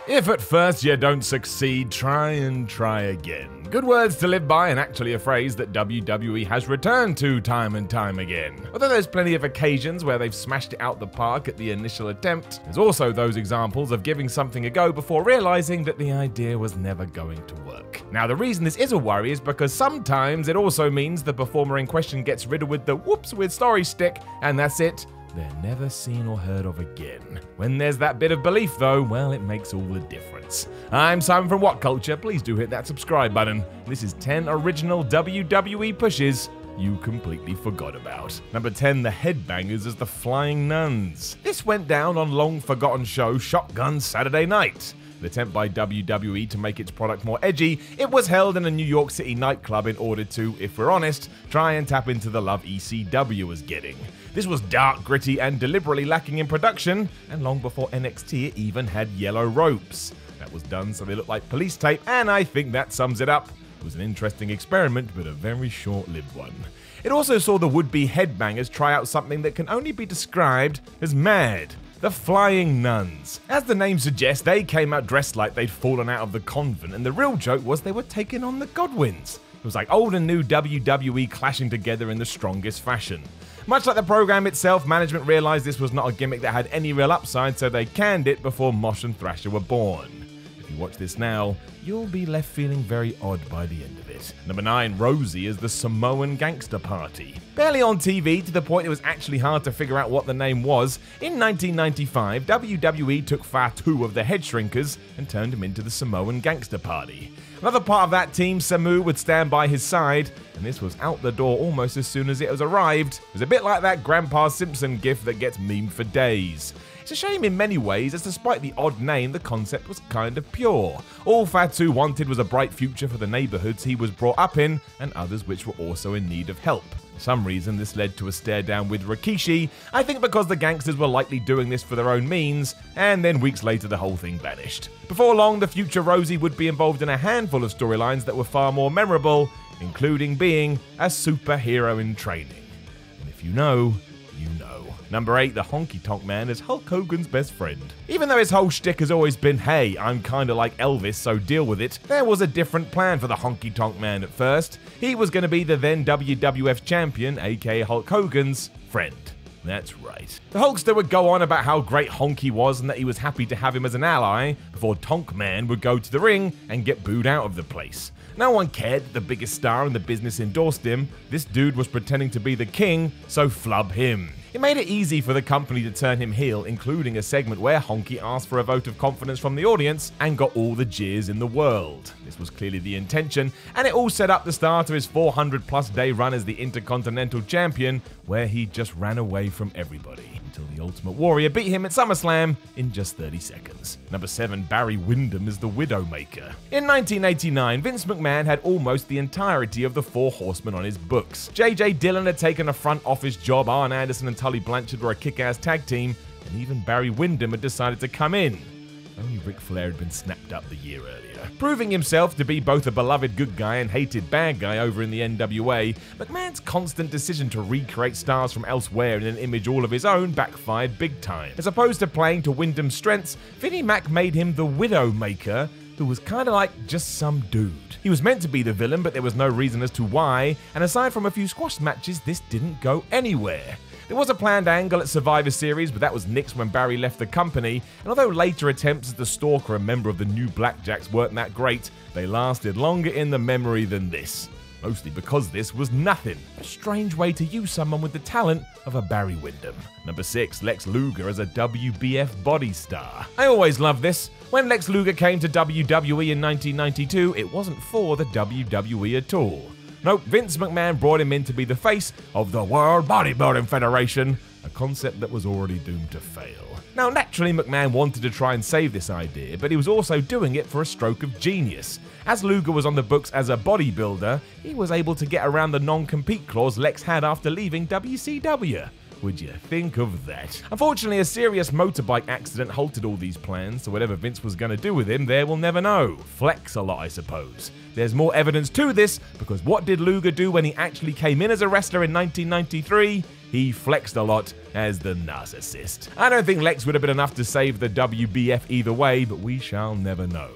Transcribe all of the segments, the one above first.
If at first you don't succeed, try and try again. Good words to live by, and actually a phrase that WWE has returned to time and time again. Although there's plenty of occasions where they've smashed it out the park at the initial attempt, there's also those examples of giving something a go before realizing that the idea was never going to work. Now, the reason this is a worry is because sometimes it also means the performer in question gets riddled with the whoops with story stick, and that's it. They're never seen or heard of again. When there's that bit of belief though, well, it makes all the difference. I'm Simon from What Culture. Please do hit that subscribe button. This is 10 original WWE pushes you completely forgot about. Number 10, the Headbangers as the Flying Nuns. This went down on long-forgotten show Shotgun Saturday Night. The attempt by WWE to make its product more edgy, it was held in a New York City nightclub in order to, if we're honest, try and tap into the love ECW was getting. This was dark, gritty, and deliberately lacking in production, and long before NXT it even had yellow ropes. That was done so they looked like police tape, and I think that sums it up. It was an interesting experiment, but a very short-lived one. It also saw the would-be Headbangers try out something that can only be described as mad. The Flying Nuns. As the name suggests, they came out dressed like they'd fallen out of the convent, and the real joke was they were taking on the Godwins. It was like old and new WWE clashing together in the strongest fashion. Much like the program itself, management realized this was not a gimmick that had any real upside, so they canned it before Mosh and Thrasher were born. If you watch this now, you'll be left feeling very odd by the end of it. Number 9, Rosie as the Samoan Gangster Party. Barely on TV to the point it was actually hard to figure out what the name was, in 1995, WWE took Fatu of the Head Shrinkers and turned him into the Samoan Gangster Party. Another part of that team, Samu, would stand by his side, and this was out the door almost as soon as it has arrived. It was a bit like that Grandpa Simpson gif that gets memed for days. It's a shame in many ways, as despite the odd name, the concept was kind of pure. All Fatu wanted was a bright future for the neighborhoods he was brought up in, and others which were also in need of help. For some reason, this led to a stare down with Rikishi, I think because the gangsters were likely doing this for their own means, and then weeks later the whole thing vanished. Before long, the future Rosie would be involved in a handful of storylines that were far more memorable, including being a superhero in training. And if you know, you know. Number 8, the Honky Tonk Man as Hulk Hogan's best friend. Even though his whole shtick has always been, hey, I'm kinda like Elvis, so deal with it, there was a different plan for the Honky Tonk Man at first. He was going to be the then WWF champion, aka Hulk Hogan's friend. That's right. The Hulkster would go on about how great Honky was and that he was happy to have him as an ally, before Tonk Man would go to the ring and get booed out of the place. No one cared that the biggest star in the business endorsed him. This dude was pretending to be the king, so flub him. It made it easy for the company to turn him heel, including a segment where Honky asked for a vote of confidence from the audience and got all the jeers in the world. This was clearly the intention, and it all set up the start of his 400-plus day run as the Intercontinental Champion, where he just ran away from everybody, until the Ultimate Warrior beat him at SummerSlam in just 30 seconds. Number 7, Barry Windham as the Widowmaker. In 1989, Vince McMahon had almost the entirety of the Four Horsemen on his books. J.J. Dillon had taken a front office job, Arn Anderson and Tully Blanchard were a kick-ass tag team, and even Barry Windham had decided to come in. Only Ric Flair had been snapped up the year earlier. Proving himself to be both a beloved good guy and hated bad guy over in the NWA, McMahon's constant decision to recreate stars from elsewhere in an image all of his own backfired big time. As opposed to playing to Windham's strengths, Vinnie Mac made him the Widowmaker, who was kinda like just some dude. He was meant to be the villain, but there was no reason as to why, and aside from a few squash matches, this didn't go anywhere. There was a planned angle at Survivor Series, but that was nixed when Barry left the company, and although later attempts as the Stalker and member of the New Blackjacks weren't that great, they lasted longer in the memory than this. Mostly because this was nothing. A strange way to use someone with the talent of a Barry Windham. Number 6, Lex Luger as a WBF body star. I always loved this. When Lex Luger came to WWE in 1992, it wasn't for the WWE at all. Nope, Vince McMahon brought him in to be the face of the World Bodybuilding Federation, a concept that was already doomed to fail. Now, naturally, McMahon wanted to try and save this idea, but he was also doing it for a stroke of genius. As Luger was on the books as a bodybuilder, he was able to get around the non-compete clause Lex had after leaving WCW. Would you think of that? Unfortunately, a serious motorbike accident halted all these plans, so whatever Vince was going to do with him there, we'll never know. Flex a lot, I suppose. There's more evidence to this, because what did Luger do when he actually came in as a wrestler in 1993? he flexed a lot as the narcissist. I don't think Lex would have been enough to save the WBF either way, but we shall never know.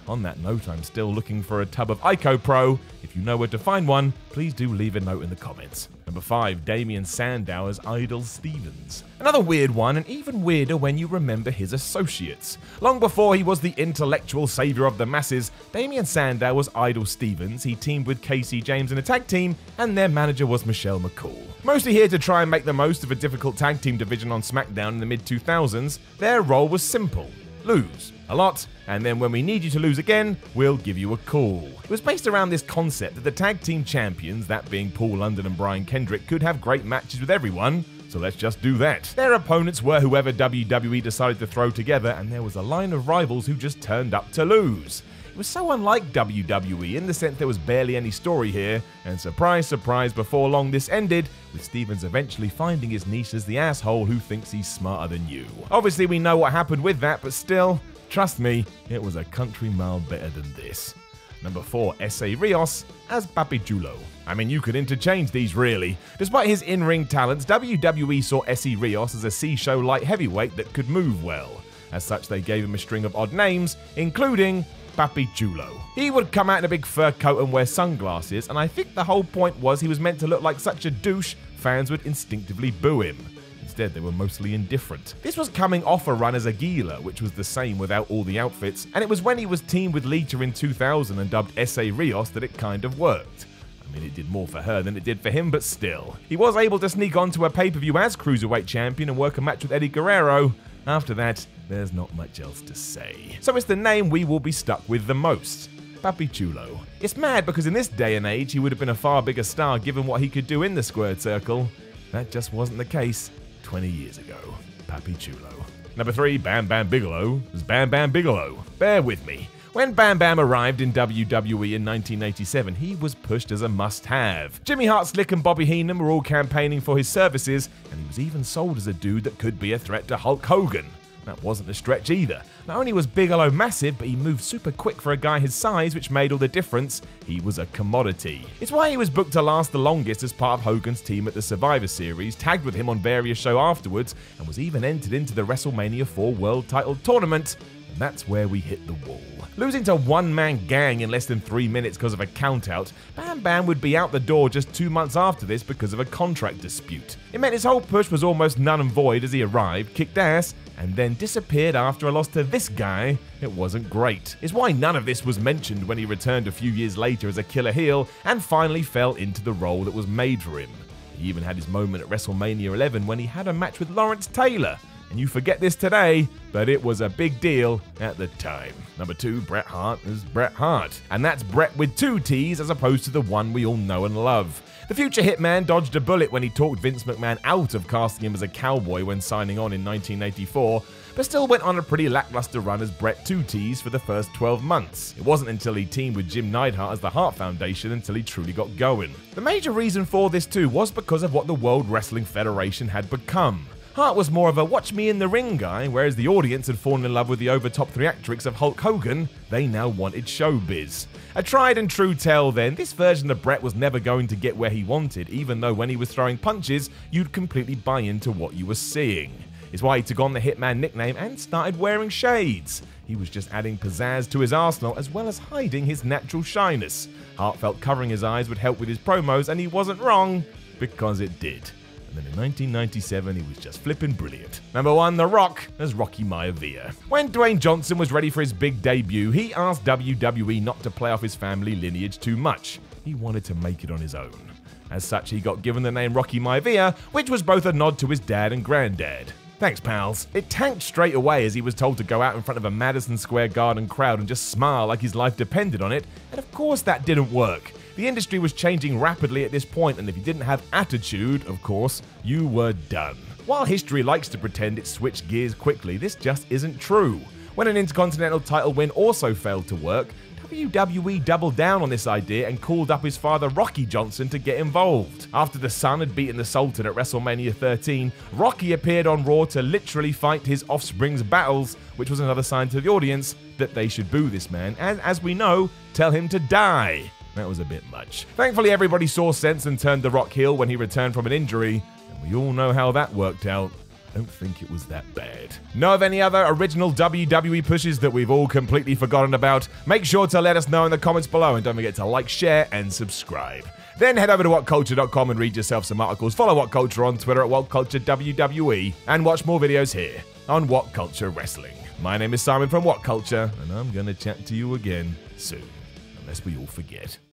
On that note, I'm still looking for a tub of Ico Pro. If you know where to find one, please do leave a note in the comments. Number 5, Damien Sandow as Idol Stevens. Another weird one, and even weirder when you remember his associates. Long before he was the intellectual savior of the masses, Damien Sandow was Idol Stevens. He teamed with Casey James in a tag team, and their manager was Michelle McCool. Mostly here to try and make the most of a difficult tag team division on SmackDown in the mid-2000s, their role was simple: lose a lot, and then when we need you to lose again, we'll give you a call. It was based around this concept that the tag team champions, that being Paul London and Brian Kendrick, could have great matches with everyone, so let's just do that. Their opponents were whoever WWE decided to throw together, and there was a line of rivals who just turned up to lose. It was so unlike WWE in the sense there was barely any story here, and surprise, surprise, before long this ended, with Stevens eventually finding his niche as the asshole who thinks he's smarter than you. Obviously we know what happened with that, but still, trust me, it was a country mile better than this. Number 4, S.A. Rios as BIGELOW. I mean, you could interchange these really. Despite his in-ring talents, WWE saw S.A. Rios as a C-show light heavyweight that could move well. As such, they gave him a string of odd names, including BIGELOW. He would come out in a big fur coat and wear sunglasses, and I think the whole point was he was meant to look like such a douche, fans would instinctively boo him. Instead, they were mostly indifferent. This was coming off a run as Aguila, which was the same without all the outfits, and it was when he was teamed with Lita in 2000 and dubbed S.A. Rios that it kind of worked. I mean, it did more for her than it did for him, but still. He was able to sneak onto a pay-per-view as Cruiserweight Champion and work a match with Eddie Guerrero. After that, there's not much else to say. So it's the name we will be stuck with the most: BIGELOW. It's mad because in this day and age, he would have been a far bigger star given what he could do in the squared circle. That just wasn't the case 20 years ago. BIGELOW. Number 3, Bam Bam Bigelow as Bam Bam Bigelow. Bear with me. When Bam Bam arrived in WWE in 1987, he was pushed as a must-have. Jimmy Hart, Slick, and Bobby Heenan were all campaigning for his services, and he was even sold as a dude that could be a threat to Hulk Hogan. That wasn't a stretch either. Not only was Bigelow massive, but he moved super quick for a guy his size, which made all the difference. He was a commodity. It's why he was booked to last the longest as part of Hogan's team at the Survivor Series, tagged with him on various shows afterwards, and was even entered into the WrestleMania 4 World Title Tournament. And that's where we hit the wall. Losing to one-man gang in less than 3 minutes because of a countout, Bam Bam would be out the door just 2 months after this because of a contract dispute. It meant his whole push was almost null and void as he arrived, kicked ass, and then disappeared after a loss to this guy. It wasn't great. It's why none of this was mentioned when he returned a few years later as a killer heel and finally fell into the role that was made for him. He even had his moment at WrestleMania 11 when he had a match with Lawrence Taylor. And you forget this today, but it was a big deal at the time. Number 2, Bret Hart as Bret Hart. And that's Bret with 2 T's as opposed to the one we all know and love. The future hitman dodged a bullet when he talked Vince McMahon out of casting him as a cowboy when signing on in 1984, but still went on a pretty lackluster run as Bret 2 T's for the first 12 months. It wasn't until he teamed with Jim Neidhart as the Hart Foundation until he truly got going. The major reason for this too was because of what the World Wrestling Federation had become. Hart was more of a watch me in the ring guy, whereas the audience had fallen in love with the over-top theatrics of Hulk Hogan. They now wanted showbiz. A tried and true tale then, this version of Bret was never going to get where he wanted, even though when he was throwing punches, you'd completely buy into what you were seeing. It's why he took on the Hitman nickname and started wearing shades. He was just adding pizzazz to his arsenal as well as hiding his natural shyness. Hart felt covering his eyes would help with his promos, and he wasn't wrong, because it did. And then in 1997, he was just flippin' brilliant. Number 1, The Rock as Rocky Maivia. When Dwayne Johnson was ready for his big debut, he asked WWE not to play off his family lineage too much. He wanted to make it on his own. As such, he got given the name Rocky Maivia, which was both a nod to his dad and granddad. Thanks, pals. It tanked straight away as he was told to go out in front of a Madison Square Garden crowd and just smile like his life depended on it, and of course that didn't work. The industry was changing rapidly at this point, and if you didn't have attitude, of course, you were done. While history likes to pretend it switched gears quickly, this just isn't true. When an Intercontinental title win also failed to work, WWE doubled down on this idea and called up his father Rocky Johnson to get involved. After the son had beaten the Sultan at WrestleMania 13, Rocky appeared on Raw to literally fight his offspring's battles, which was another sign to the audience that they should boo this man, and as we know, tell him to die. That was a bit much. Thankfully, everybody saw sense and turned The Rock heel when he returned from an injury, and We all know how that worked out. I don't think it was that bad. Know of any other original WWE pushes that we've all completely forgotten about? Make sure to let us know in the comments below, and don't forget to like, share, and subscribe. Then head over to whatculture.com and read yourself some articles. Follow What Culture on Twitter at WhatCultureWWE, and watch more videos here on What Culture Wrestling. My name is Simon from What Culture, and I'm gonna chat to you again soon, unless we all forget.